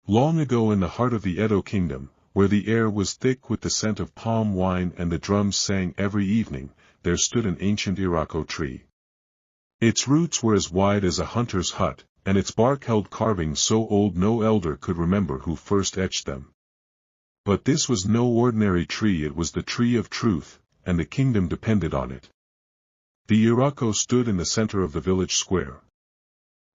Long ago in the heart of the Edo kingdom, where the air was thick with the scent of palm wine and the drums sang every evening, there stood an ancient Iroko tree. Its roots were as wide as a hunter's hut, and its bark held carvings so old no elder could remember who first etched them. But this was no ordinary tree, it was the tree of truth, and the kingdom depended on it. The Iroko stood in the center of the village square.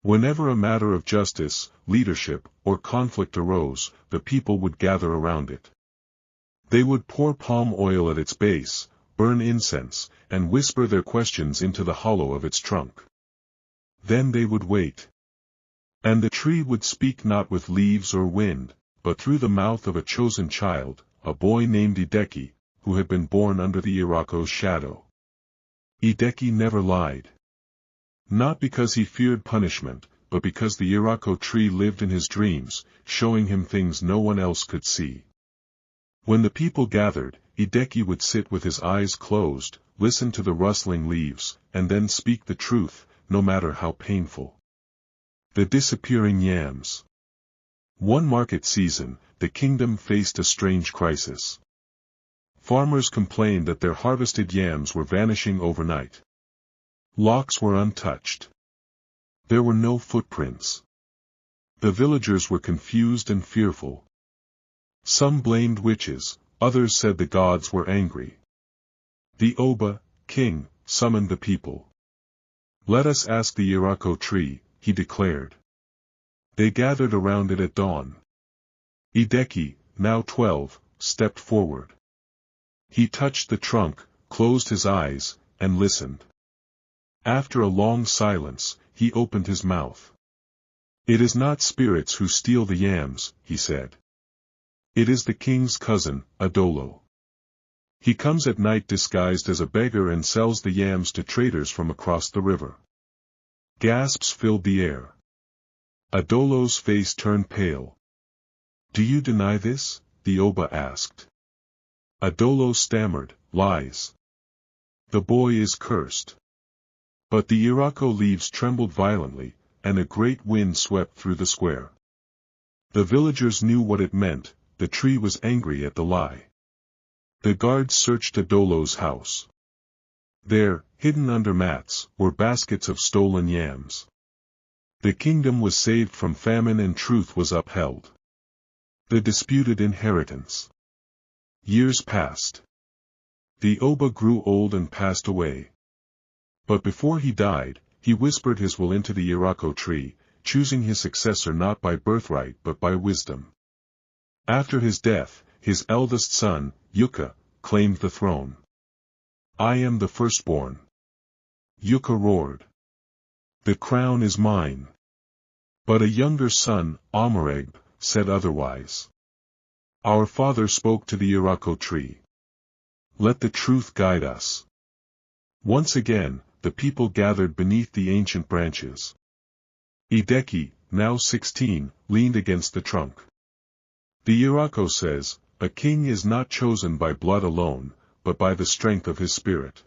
Whenever a matter of justice, leadership, or conflict arose, the people would gather around it. They would pour palm oil at its base, burn incense, and whisper their questions into the hollow of its trunk. Then they would wait. And the tree would speak not with leaves or wind, but through the mouth of a chosen child, a boy named Hideki, who had been born under the Iroko's shadow. Hideki never lied. Not because he feared punishment, but because the Iroko tree lived in his dreams, showing him things no one else could see. When the people gathered, Hideki would sit with his eyes closed, listen to the rustling leaves, and then speak the truth, no matter how painful. The disappearing yams. One market season, the kingdom faced a strange crisis. Farmers complained that their harvested yams were vanishing overnight. Locks were untouched. There were no footprints. The villagers were confused and fearful. Some blamed witches, others said the gods were angry. The Oba, king, summoned the people. "Let us ask the Iroko tree," he declared. They gathered around it at dawn. Hideki, now 12, stepped forward. He touched the trunk, closed his eyes, and listened. After a long silence, he opened his mouth. "It is not spirits who steal the yams," he said. "It is the king's cousin, Adolo. He comes at night disguised as a beggar and sells the yams to traders from across the river." Gasps filled the air. Adolo's face turned pale. "Do you deny this?" the Oba asked. Adolo stammered, "Lies. The boy is cursed." But the Iroko leaves trembled violently, and a great wind swept through the square. The villagers knew what it meant, the tree was angry at the lie. The guards searched Adolo's house. There, hidden under mats, were baskets of stolen yams. The kingdom was saved from famine and truth was upheld. The disputed inheritance. Years passed. The Oba grew old and passed away. But before he died, he whispered his will into the Iroko tree, choosing his successor not by birthright but by wisdom. After his death, his eldest son, Yuka, claimed the throne. "I am the firstborn." Yuka roared. "The crown is mine." But a younger son, Amareg, said otherwise. "Our father spoke to the Iroko tree. Let the truth guide us." Once again, the people gathered beneath the ancient branches. Hideki, now 16, leaned against the trunk. "The Iroko says, a king is not chosen by blood alone, but by the strength of his spirit.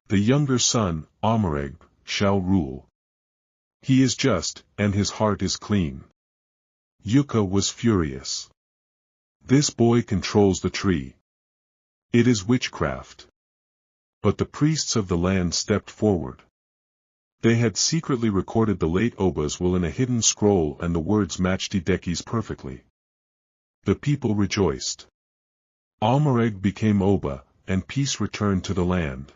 The younger son, Amareg, shall rule. He is just, and his heart is clean." Yuka was furious. "This boy controls the tree. It is witchcraft." But the priests of the land stepped forward. They had secretly recorded the late Oba's will in a hidden scroll and the words matched Hideki's perfectly. The people rejoiced. Amareg became Oba, and peace returned to the land.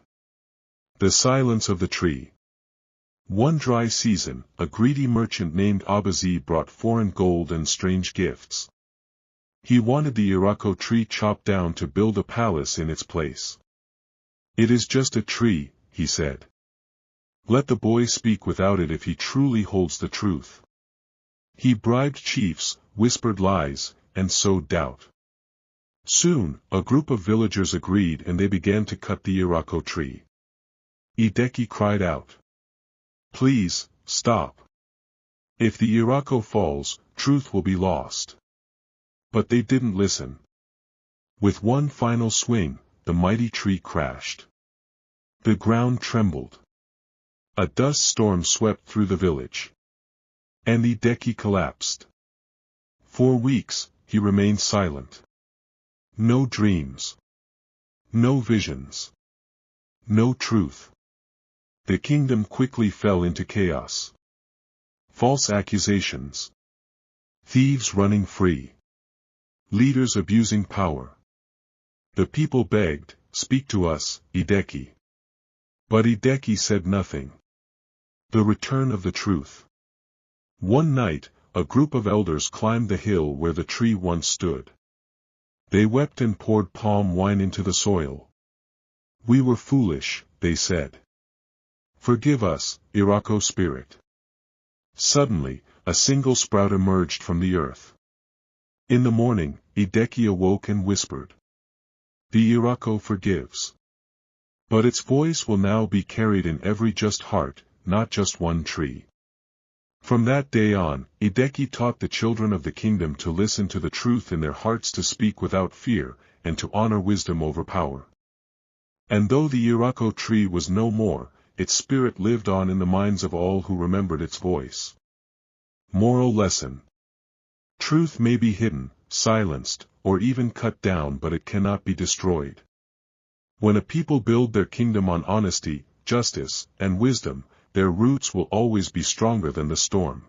The silence of the tree. One dry season, a greedy merchant named Abazi brought foreign gold and strange gifts. He wanted the Iroko tree chopped down to build a palace in its place. "It is just a tree," he said. "Let the boy speak without it if he truly holds the truth." He bribed chiefs, whispered lies, and sowed doubt. Soon, a group of villagers agreed and they began to cut the Iroko tree. Hideki cried out, "Please, stop. If the Iroko falls, truth will be lost." But they didn't listen. With one final swing, the mighty tree crashed. The ground trembled. A dust storm swept through the village. And Hideki collapsed. For weeks, he remained silent. No dreams. No visions. No truth. The kingdom quickly fell into chaos. False accusations. Thieves running free. Leaders abusing power. The people begged, "Speak to us, Hideki." But Hideki said nothing. The return of the truth. One night, a group of elders climbed the hill where the tree once stood. They wept and poured palm wine into the soil. "We were foolish," they said. "Forgive us, Iroko spirit." Suddenly, a single sprout emerged from the earth. In the morning, Hideki awoke and whispered, "The Iroko forgives. But its voice will now be carried in every just heart, not just one tree." From that day on, Hideki taught the children of the kingdom to listen to the truth in their hearts, to speak without fear, and to honor wisdom over power. And though the Iroko tree was no more, its spirit lived on in the minds of all who remembered its voice. Moral lesson. Truth may be hidden, silenced, or even cut down, but it cannot be destroyed. When a people build their kingdom on honesty, justice, and wisdom, their roots will always be stronger than the storm.